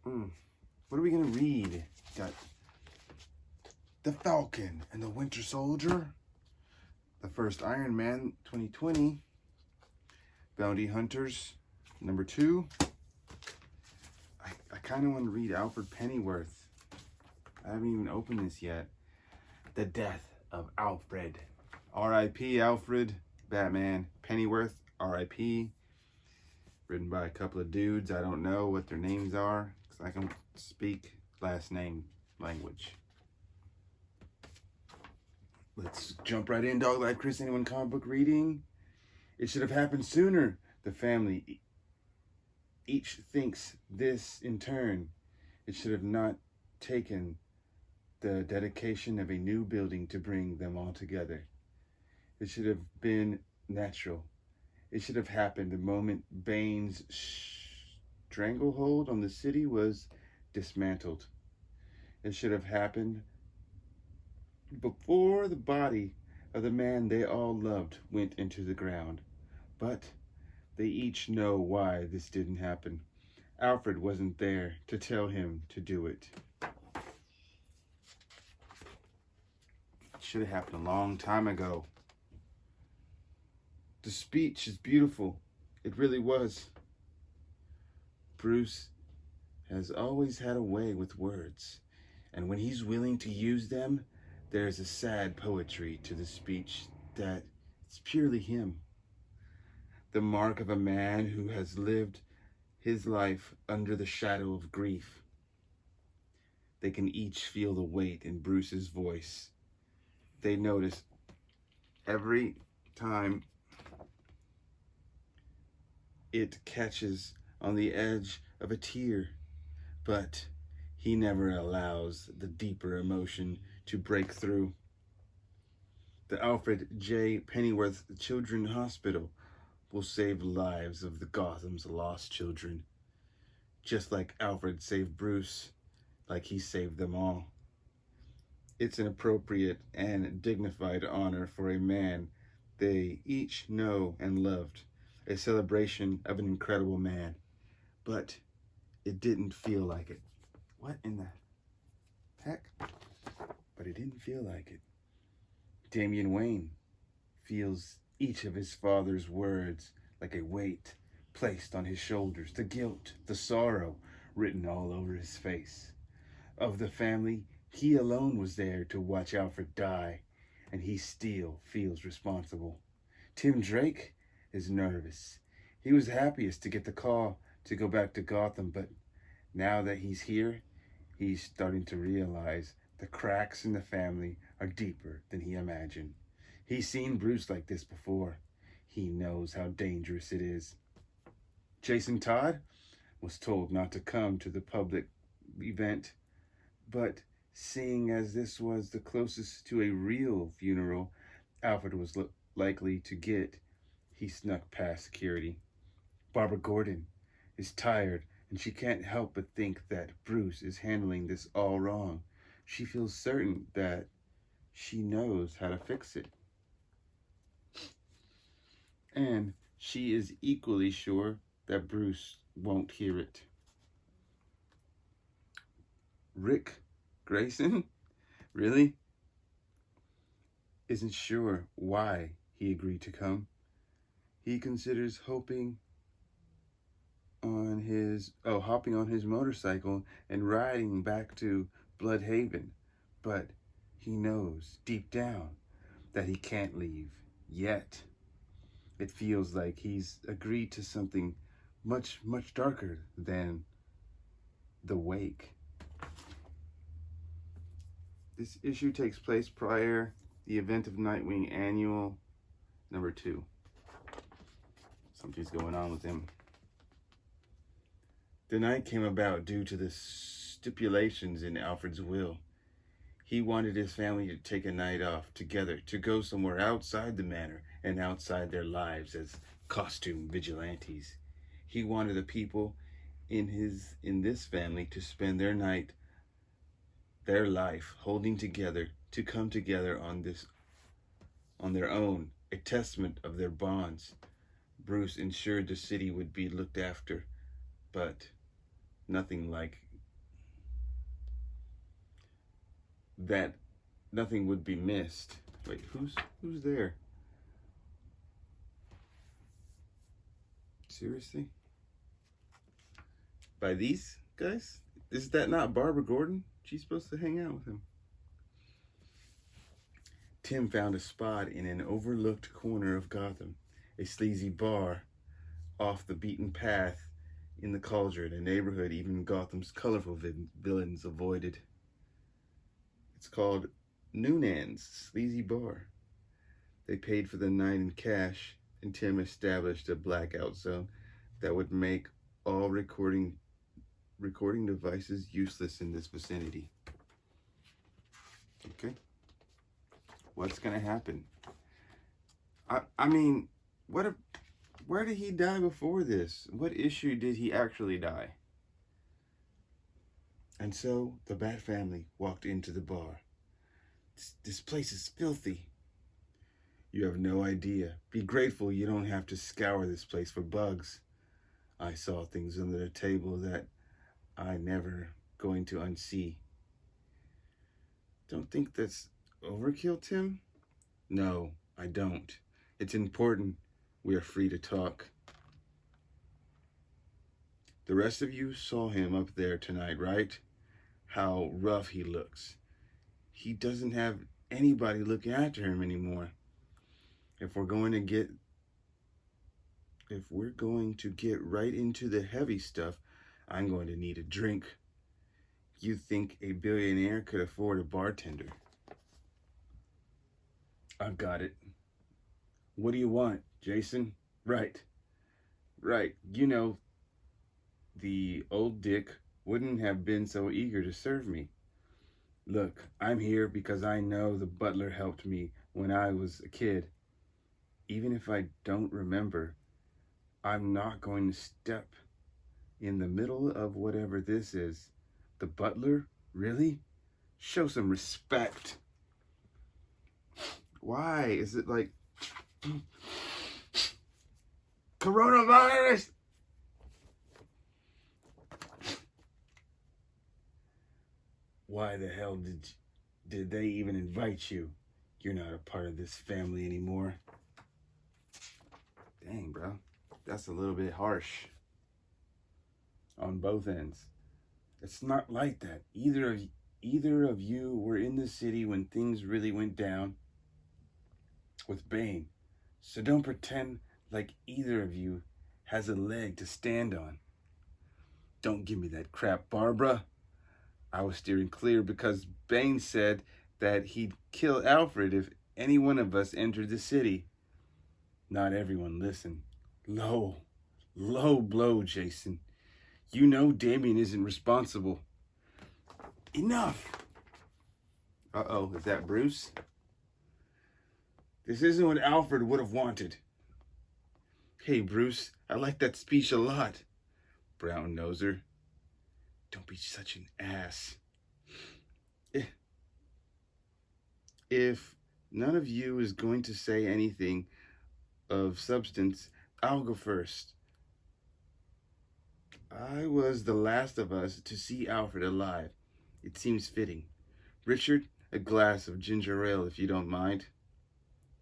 What are we going to read? Got The Falcon and the Winter Soldier, The First Iron Man 2020, Bounty Hunters #2. I kind of want to read Alfred Pennyworth. I haven't even opened this yet. The Death of Alfred. R.I.P. Alfred, Batman. Pennyworth, R.I.P. Written by a couple of dudes. I don't know what their names are because I can speak last name language. Let's jump right in. Dog Life Chris, NE1 comic book reading. It should have happened sooner. The family each thinks this in turn. It should have not taken the dedication of a new building to bring them all together. It should have been natural. It should have happened the moment Bane's stranglehold on the city was dismantled. It should have happened before the body of the man they all loved went into the ground. But they each know why this didn't happen. Alfred wasn't there to tell him to do it. It should have happened a long time ago. The speech is beautiful. It really was. Bruce has always had a way with words, and when he's willing to use them, there's a sad poetry to the speech that it's purely him. The mark of a man who has lived his life under the shadow of grief. They can each feel the weight in Bruce's voice. They notice every time it catches on the edge of a tear, but he never allows the deeper emotion to break through. The Alfred J. Pennyworth Children's Hospital will save lives of the Gotham's lost children, just like Alfred saved Bruce, like he saved them all. It's an appropriate and dignified honor for a man they each know and loved, a celebration of an incredible man, but it didn't feel like it. What in the heck? But it didn't feel like it. Damian Wayne feels each of his father's words like a weight placed on his shoulders, the guilt, the sorrow written all over his face. Of the family, he alone was there to watch Alfred die, and he still feels responsible. Tim Drake is nervous. He was happiest to get the call to go back to Gotham, but now that he's here, he's starting to realize the cracks in the family are deeper than he imagined. He's seen Bruce like this before. He knows how dangerous it is. Jason Todd was told not to come to the public event, but seeing as this was the closest to a real funeral Alfred was likely to get, he snuck past security. Barbara Gordon is tired, and she can't help but think that Bruce is handling this all wrong. She feels certain that she knows how to fix it. And she is equally sure that Bruce won't hear it. Rick Grayson, really? Isn't sure why he agreed to come. He considers hopping on his motorcycle and riding back to Bloodhaven, but he knows deep down that he can't leave yet. It feels like he's agreed to something much, much darker than the wake. This issue takes place prior the event of Nightwing Annual #2. Something's going on with him. The night came about due to the stipulations in Alfred's will. He wanted his family to take a night off together, to go somewhere outside the manor and outside their lives as costume vigilantes. He wanted the people in this family to spend their life holding together, to come together on their own, a testament of their bonds. Bruce ensured the city would be looked after, but nothing like that nothing would be missed. Wait, who's there? Seriously? By these guys? Is that not Barbara Gordon? She's supposed to hang out with him. Tim found a spot in an overlooked corner of Gotham, a sleazy bar off the beaten path in the cauldron, a neighborhood even Gotham's colorful villains avoided. It's called Noonan's Sleazy Bar. They paid for the night in cash, and Tim established a blackout zone that would make all recording devices useless in this vicinity. Okay. What's gonna happen? I mean, where did he die before this? What issue did he actually die? And so the Bat family walked into the bar. This place is filthy. You have no idea. Be grateful you don't have to scour this place for bugs. I saw things under the table that I never going to unsee. Don't think that's overkill, Tim? No, I don't. It's important we are free to talk. The rest of you saw him up there tonight, right? How rough he looks. He doesn't have anybody looking after him anymore. If we're going to get right into the heavy stuff, I'm going to need a drink. You think a billionaire could afford a bartender? I've got it. What do you want, Jason? Right. You know, the old dick wouldn't have been so eager to serve me. Look, I'm here because I know the butler helped me when I was a kid. Even if I don't remember, I'm not going to step in the middle of whatever this is. The butler? Really? Show some respect. Why? Is it like coronavirus? Why the hell did they even invite you? You're not a part of this family anymore. Dang, bro. That's a little bit harsh on both ends. It's not like that. Either of you were in the city when things really went down with Bane. So don't pretend like either of you has a leg to stand on. Don't give me that crap, Barbara. I was steering clear because Bane said that he'd kill Alfred if any one of us entered the city. Not everyone listened. Low blow, Jason. You know Damien isn't responsible. Enough. Uh-oh, is that Bruce? This isn't what Alfred would have wanted. Hey, Bruce, I like that speech a lot. Brown noser. Don't be such an ass. If none of you is going to say anything of substance, I'll go first. I was the last of us to see Alfred alive. It seems fitting. Richard, a glass of ginger ale, if you don't mind.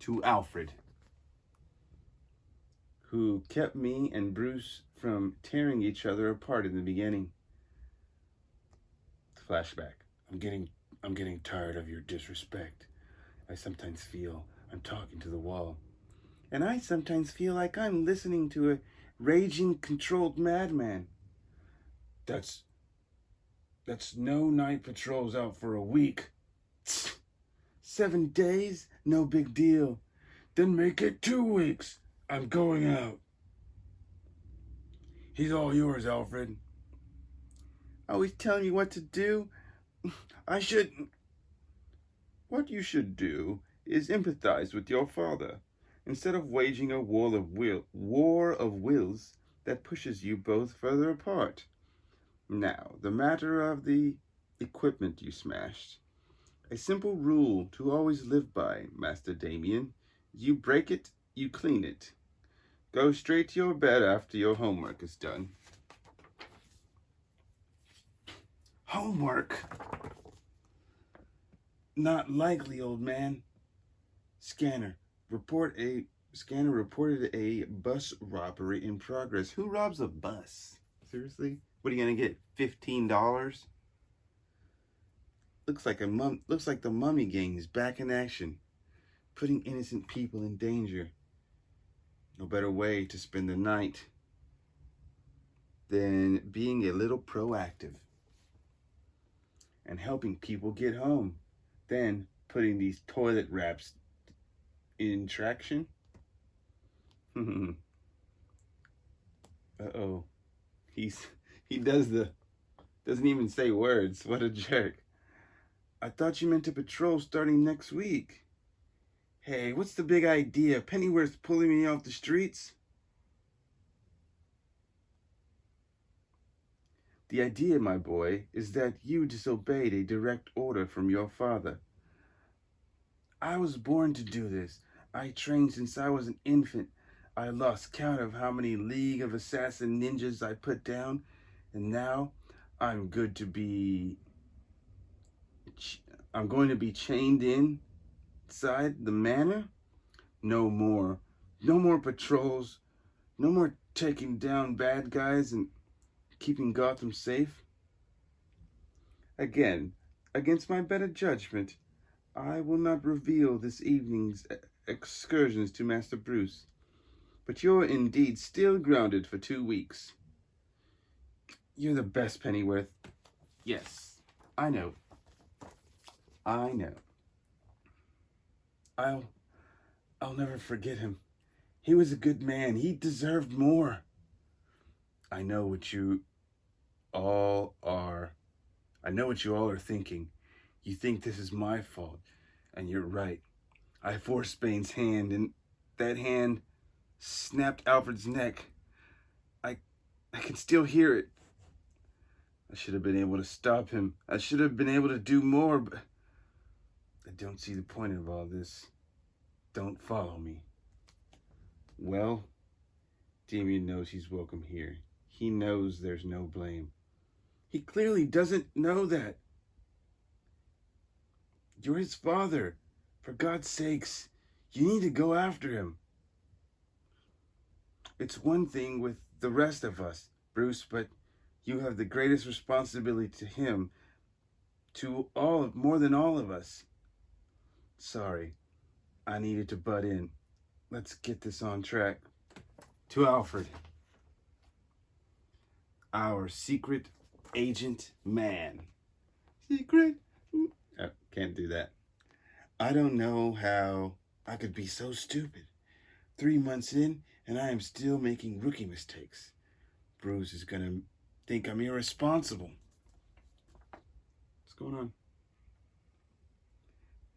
To Alfred, who kept me and Bruce from tearing each other apart in the beginning. Flashback. I'm getting tired of your disrespect. I sometimes feel I'm talking to the wall. And I sometimes feel like I'm listening to a raging, controlled madman. That's no night patrols out for a week. 7 days? No big deal. Then make it 2 weeks. I'm going out. He's all yours, Alfred. Always telling you what to do? I shouldn't. What you should do is empathize with your father, instead of waging a war of wills that pushes you both further apart. Now, the matter of the equipment you smashed. A simple rule to always live by, Master Damien. You break it, you clean it. Go straight to your bed after your homework is done. Homework? Not likely, old man. Scanner, report a Scanner reported a bus robbery in progress. Who robs a bus? Seriously? What are you gonna get? $15? Looks like the Mummy Gang is back in action, putting innocent people in danger. No better way to spend the night than being a little proactive and helping people get home. Then putting these toilet wraps in traction. Uh-oh. He doesn't even say words. What a jerk. I thought you meant to patrol starting next week. Hey, what's the big idea? Pennyworth pulling me off the streets? The idea, my boy, is that you disobeyed a direct order from your father. I was born to do this. I trained since I was an infant. I lost count of how many League of Assassin ninjas I put down, and now I'm going to be chained inside the manor. No more. No more patrols. No more taking down bad guys and keeping Gotham safe. Again, against my better judgment, I will not reveal this evening's excursions to Master Bruce. But you're indeed still grounded for 2 weeks. You're the best, Pennyworth. Yes, I know. I'll never forget him. He was a good man. He deserved more. I know what you all are thinking. You think this is my fault, and you're right. I forced Bane's hand, and that hand snapped Alfred's neck. I can still hear it. I should have been able to stop him. I should have been able to do more, but I don't see the point of all this. Don't follow me. Well, Damien knows he's welcome here. He knows there's no blame. He clearly doesn't know that. You're his father. For God's sakes, you need to go after him. It's one thing with the rest of us, Bruce, but you have the greatest responsibility to him, more than all of us. Sorry, I needed to butt in. Let's get this on track. To Alfred, our secret agent man. Secret? Oh, can't do that. I don't know how I could be so stupid. 3 months in, and I am still making rookie mistakes. Bruce is gonna think I'm irresponsible. What's going on?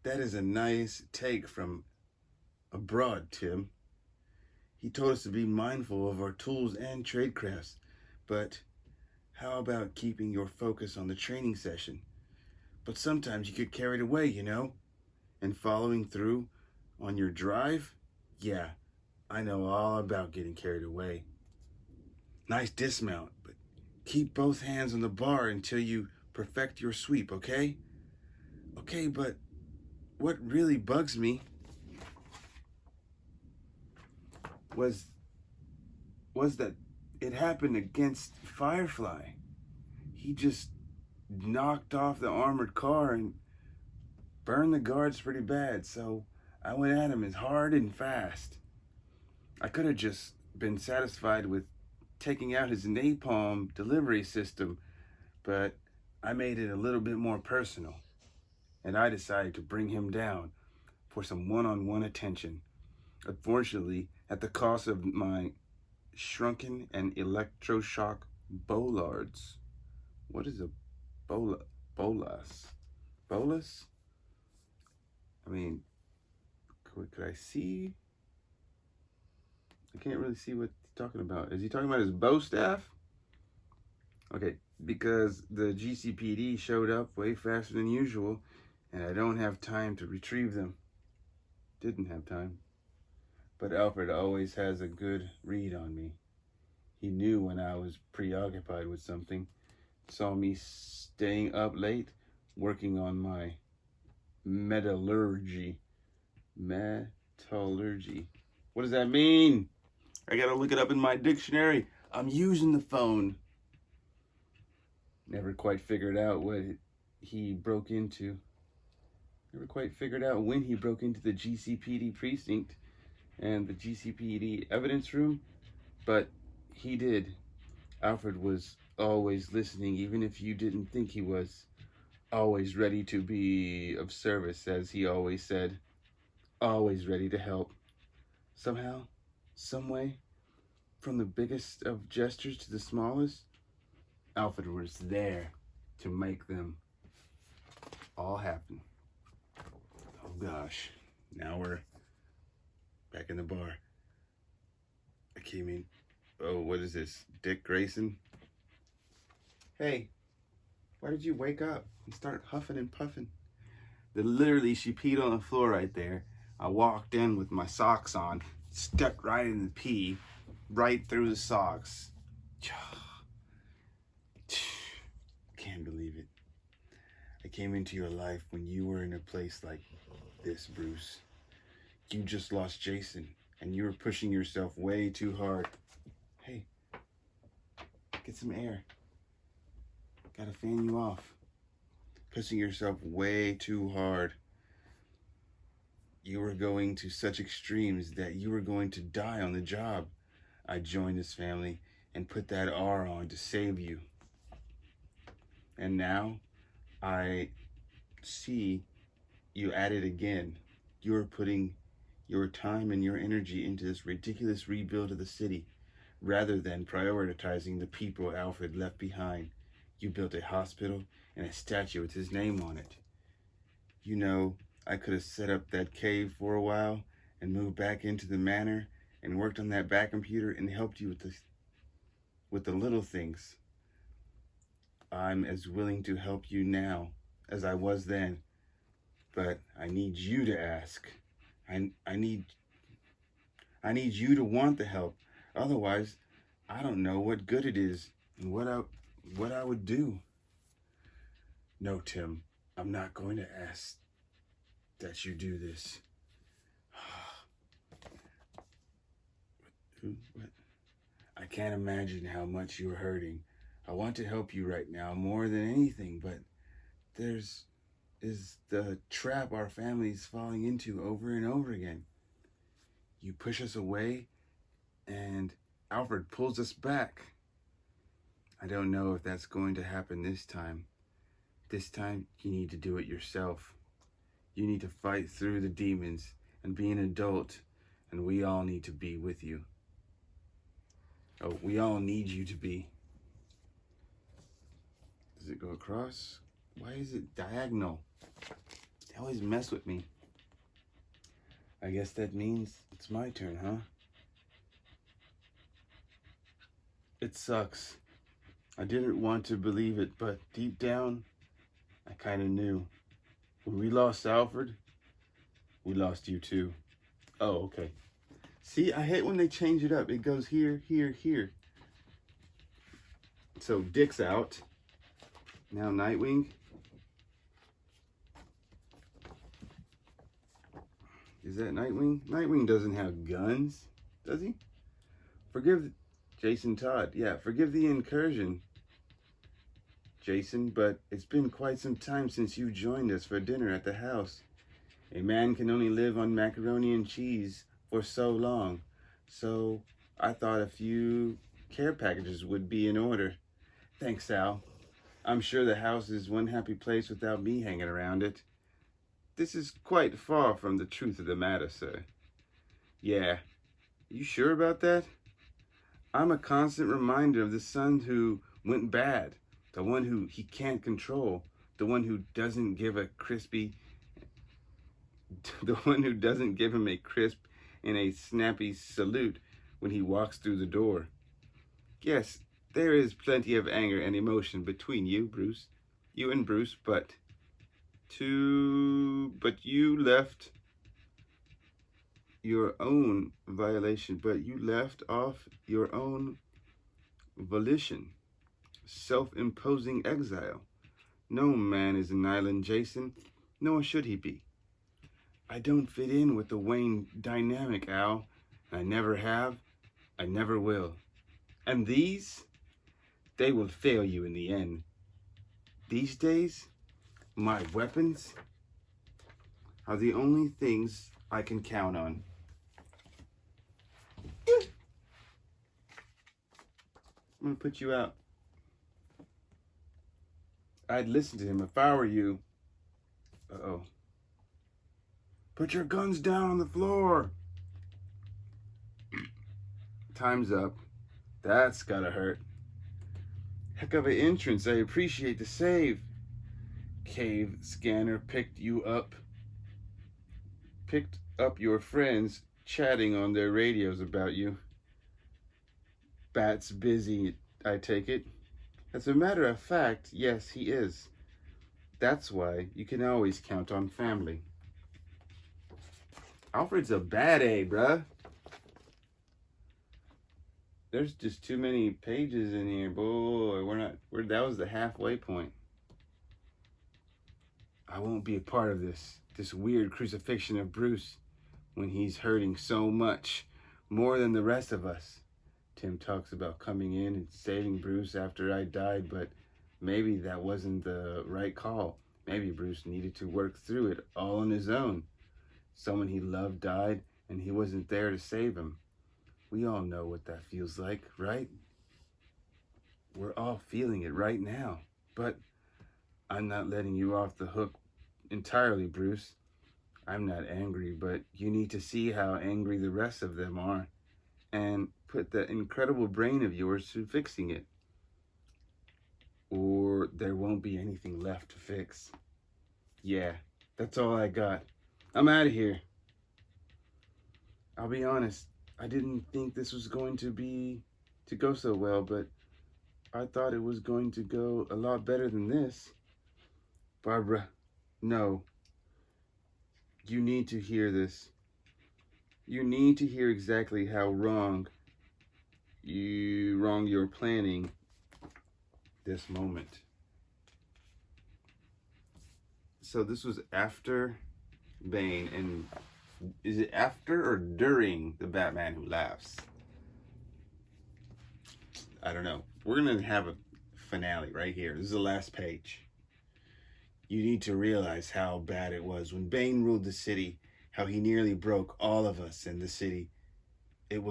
That is a nice take from abroad, Tim. He told us to be mindful of our tools and trade crafts, but how about keeping your focus on the training session? But sometimes you get carried away, you know, and following through on your drive? Yeah, I know all about getting carried away. Nice dismount, but keep both hands on the bar until you perfect your sweep, okay? Okay, but what really bugs me was that it happened against Firefly. He just knocked off the armored car and burned the guards pretty bad, so I went at him as hard and fast. I could have just been satisfied with taking out his napalm delivery system, but I made it a little bit more personal, and I decided to bring him down for some one-on-one attention. Unfortunately, at the cost of my shrunken and electroshock bollards. What is a bolus? Bolus? I mean, could I see? I can't really see what he's talking about. Is he talking about his bow staff? Okay, because the GCPD showed up way faster than usual, and I don't have time to retrieve them. Didn't have time. But Alfred always has a good read on me. He knew when I was preoccupied with something, saw me staying up late, working on my metallurgy. Metallurgy. What does that mean? I gotta look it up in my dictionary. I'm using the phone. Never quite figured out what he broke into. Never quite figured out when he broke into the GCPD precinct and the GCPD evidence room, but he did. Alfred was always listening, even if you didn't think he was. Always ready to be of service, as he always said. Always ready to help. Somehow, some way, from the biggest of gestures to the smallest, Alfred was there to make them all happen. Oh gosh, now we're back in the bar. I came in. Oh, what is this? Dick Grayson? Hey, why did you wake up and start huffing and puffing? Literally, she peed on the floor right there. I walked in with my socks on, stepped right in the pee, right through the socks. Can't believe it. I came into your life when you were in a place like this, Bruce. You just lost Jason, and you were pushing yourself way too hard. Hey, get some air. Gotta fan you off. Pushing yourself way too hard. You were going to such extremes that you were going to die on the job. I joined this family and put that R on to save you. And now I see you at it again. You're putting your time and your energy into this ridiculous rebuild of the city rather than prioritizing the people Alfred left behind. You built a hospital and a statue with his name on it. You know, I could have set up that cave for a while and moved back into the manor and worked on that back computer and helped you with the little things. I'm as willing to help you now as I was then, but I need you to ask. I need you to want the help. Otherwise, I don't know what good it is and what I would do. No, Tim, I'm not going to ask that you do this. What? I can't imagine how much you're hurting. I want to help you right now more than anything, but is the trap our family's falling into over and over again. You push us away, and Alfred pulls us back. I don't know if that's going to happen this time. This time, you need to do it yourself. You need to fight through the demons and be an adult, and we all need to be with you. Oh, we all need you to be. Does it go across? Why is it diagonal? They always mess with me. I guess that means it's my turn, huh? It sucks. I didn't want to believe it, but deep down, I kind of knew. When we lost Alfred, we lost you too. Oh, okay. See, I hate when they change it up. It goes here, here, here. So Dick's out. Now Nightwing. Is that Nightwing? Nightwing doesn't have guns, does he? Forgive Jason Todd. Yeah, forgive the incursion, Jason, but it's been quite some time since you joined us for dinner at the house. A man can only live on macaroni and cheese for so long, so I thought a few care packages would be in order. Thanks, Al. I'm sure the house is one happy place without me hanging around it. This is quite far from the truth of the matter, sir. Yeah, you sure about that? I'm a constant reminder of the son who went bad, the one who he can't control, the one who doesn't give him a crisp and a snappy salute when he walks through the door. Yes, there is plenty of anger and emotion between you and Bruce, but you left your own violation, but you left off your own volition, self-imposing exile. No man is an island, Jason. Nor should he be. I don't fit in with the Wayne dynamic, Al. I never have. I never will. And these, they will fail you in the end. These days, my weapons are the only things I can count on. I'm gonna put you out. I'd listen to him if I were you. Uh-oh. Put your guns down on the floor. Time's up. That's gotta hurt. Heck of an entrance. I appreciate the save. Cave scanner picked up your friends chatting on their radios about you. Bat's busy, I take it. As a matter of fact, yes, he is. That's why you can always count on family. Alfred's a bad A, bruh. There's just too many pages in here, boy. That was the halfway point. I won't be a part of this weird crucifixion of Bruce when he's hurting so much, more than the rest of us. Tim talks about coming in and saving Bruce after I died, but maybe that wasn't the right call. Maybe Bruce needed to work through it all on his own. Someone he loved died, and he wasn't there to save him. We all know what that feels like, right? We're all feeling it right now. But I'm not letting you off the hook entirely, Bruce. I'm not angry, but you need to see how angry the rest of them are and put that incredible brain of yours to fixing it. Or there won't be anything left to fix. Yeah, that's all I got. I'm out of here. I'll be honest, I didn't think this was going to go so well, but I thought it was going to go a lot better than this. Barbara, no. You need to hear this. You need to hear exactly how wrong you're planning this moment. So this was after Bane, and is it after or during the Batman Who Laughs? I don't know. We're gonna have a finale right here. This is the last page. You need to realize how bad it was when Bane ruled the city, how he nearly broke all of us in the city. It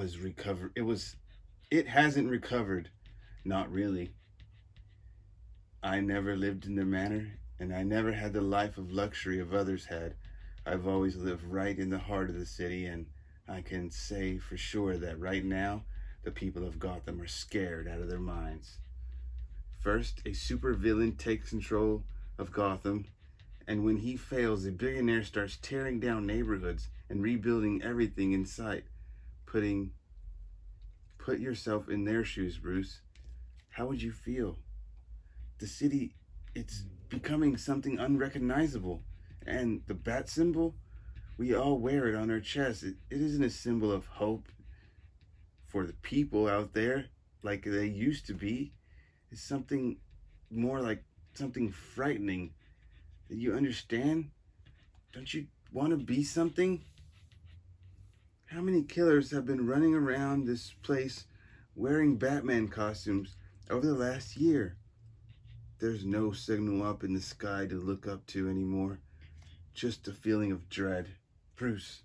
hasn't recovered. Not really. I never lived in the manor, and I never had the life of luxury of others had. I've always lived right in the heart of the city, and I can say for sure that right now, the people of Gotham are scared out of their minds. First, a supervillain takes control of Gotham, and when he fails, a billionaire starts tearing down neighborhoods and rebuilding everything in sight. Put yourself in their shoes, Bruce. How would you feel? The city, it's becoming something unrecognizable. And the bat symbol, we all wear it on our chest. It isn't a symbol of hope for the people out there like they used to be. It's something more like something frightening. You understand? Don't you want to be something? How many killers have been running around this place wearing Batman costumes over the last year? There's no signal up in the sky to look up to anymore. Just a feeling of dread. Bruce,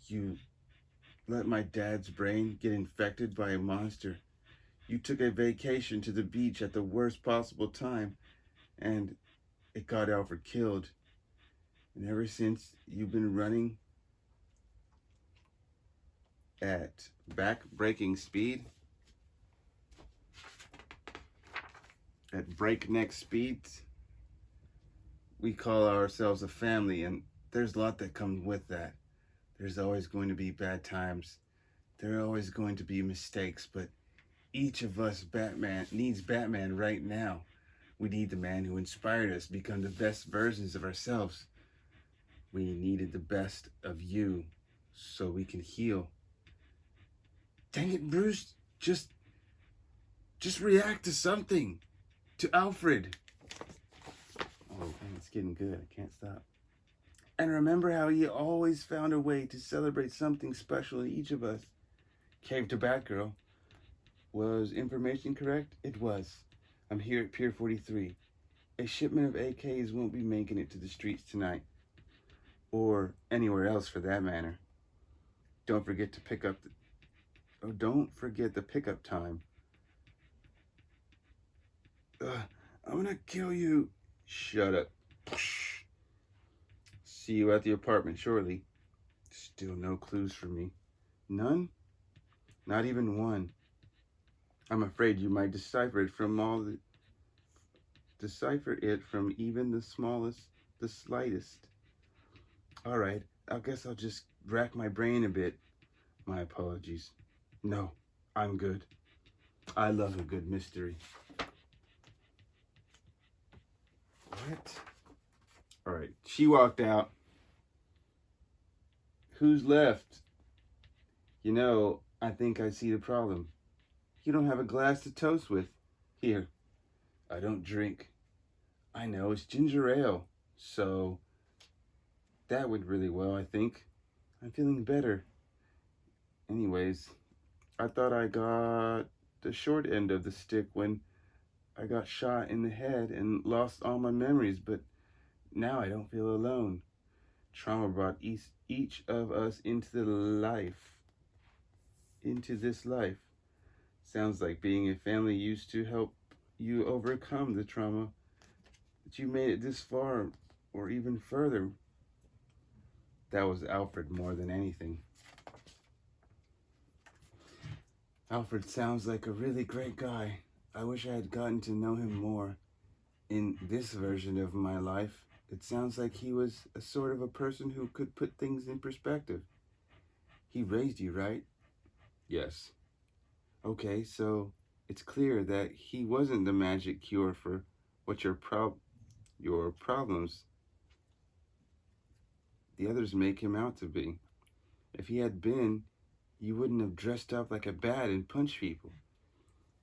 you let my dad's brain get infected by a monster. You took a vacation to the beach at the worst possible time, and it got Alfred killed. And ever since, you've been running at back-breaking speed, at breakneck speeds. We call ourselves a family, and there's a lot that comes with that. There's always going to be bad times. There are always going to be mistakes, but each of us needs Batman right now. We need the man who inspired us to become the best versions of ourselves. We needed the best of you so we can heal. Dang it, Bruce, just react to something. To Alfred. Oh, It's getting good. I can't stop. And remember how he always found a way to celebrate something special in each of us. Cave to Batgirl. Was information correct? It was. I'm here at Pier 43. A shipment of AKs won't be making it to the streets tonight. Or anywhere else for that matter. Don't forget to pick up don't forget the pickup time. I'm gonna kill you. Shut up. See you at the apartment shortly. Still no clues for me. None? Not even one. I'm afraid you might decipher it from even the smallest, the slightest. All right, I guess I'll just rack my brain a bit. My apologies. No, I'm good. I love a good mystery. What? All right, she walked out. Who's left? You know, I think I see the problem. You don't have a glass to toast with. Here, I don't drink. I know, it's ginger ale. So, that went really well, I think. I'm feeling better. Anyways, I thought I got the short end of the stick when I got shot in the head and lost all my memories, but now I don't feel alone. Trauma brought each of us into this life. Sounds like being a family used to help you overcome the trauma, but you made it this far or even further. That was Alfred more than anything. Alfred sounds like a really great guy. I wish I had gotten to know him more. In this version of my life, it sounds like he was a sort of a person who could put things in perspective. He raised you, right? Yes. Okay, so it's clear that he wasn't the magic cure for what your problems the others make him out to be. If he had been, you wouldn't have dressed up like a bat and punched people.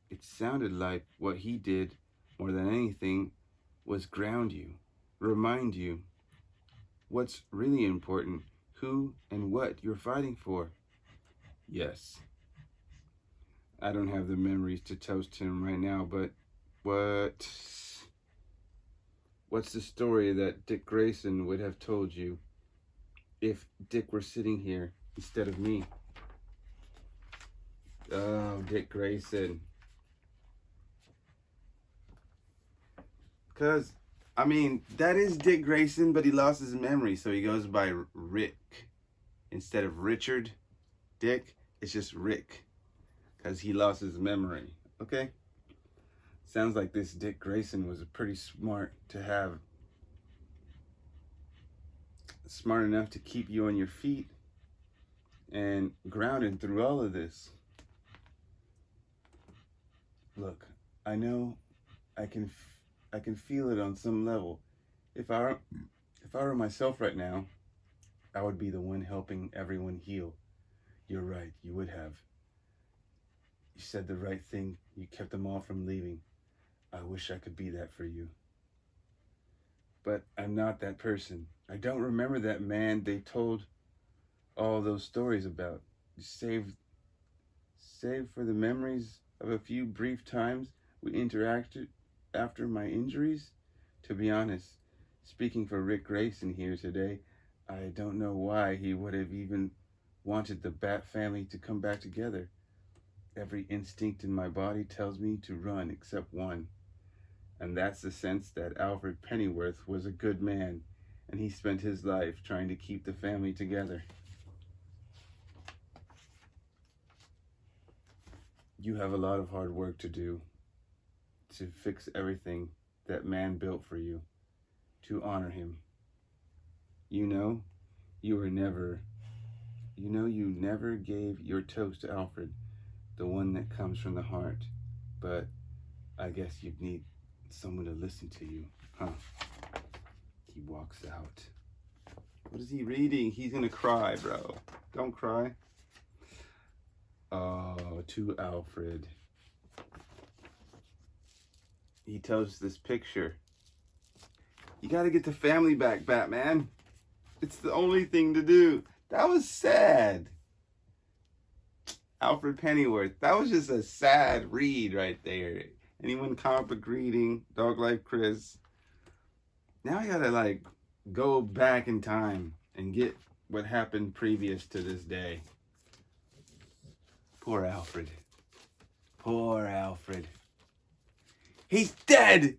It sounded like what he did, more than anything, was ground you, remind you what's really important, who and what you're fighting for. Yes. I don't have the memories to toast him right now, but what's the story that Dick Grayson would have told you if Dick were sitting here instead of me? Oh, Dick Grayson. Because, I mean, that is Dick Grayson, but he lost his memory, so he goes by Rick. Instead of Richard, Dick, it's just Rick. Because he lost his memory, okay? Sounds like this Dick Grayson was pretty smart to have. Smart enough to keep you on your feet and grounded through all of this. Look, I know I can feel it on some level. If I were myself right now, I would be the one helping everyone heal. You're right, you would have. You said the right thing. You kept them all from leaving. I wish I could be that for you. But I'm not that person. I don't remember that man they told all those stories about. Save for the memories of a few brief times we interacted after my injuries. To be honest, speaking for Rick Grayson here today, I don't know why he would have even wanted the Bat family to come back together. Every instinct in my body tells me to run except one. And that's the sense that Alfred Pennyworth was a good man, and he spent his life trying to keep the family together. You have a lot of hard work to do to fix everything that man built for you, to honor him. You never gave your toast to Alfred, the one that comes from the heart, but I guess you'd need someone to listen to you, huh? He walks out. What is he reading? He's gonna cry, bro. Don't cry. Oh, to Alfred. He tells this picture. You gotta get the family back, Batman. It's the only thing to do. That was sad. Alfred Pennyworth. That was just a sad read right there. Anyone comic book reading, Dog Life Chris. Now I gotta like go back in time and get what happened previous to this day. Poor Alfred. Poor Alfred. He's dead!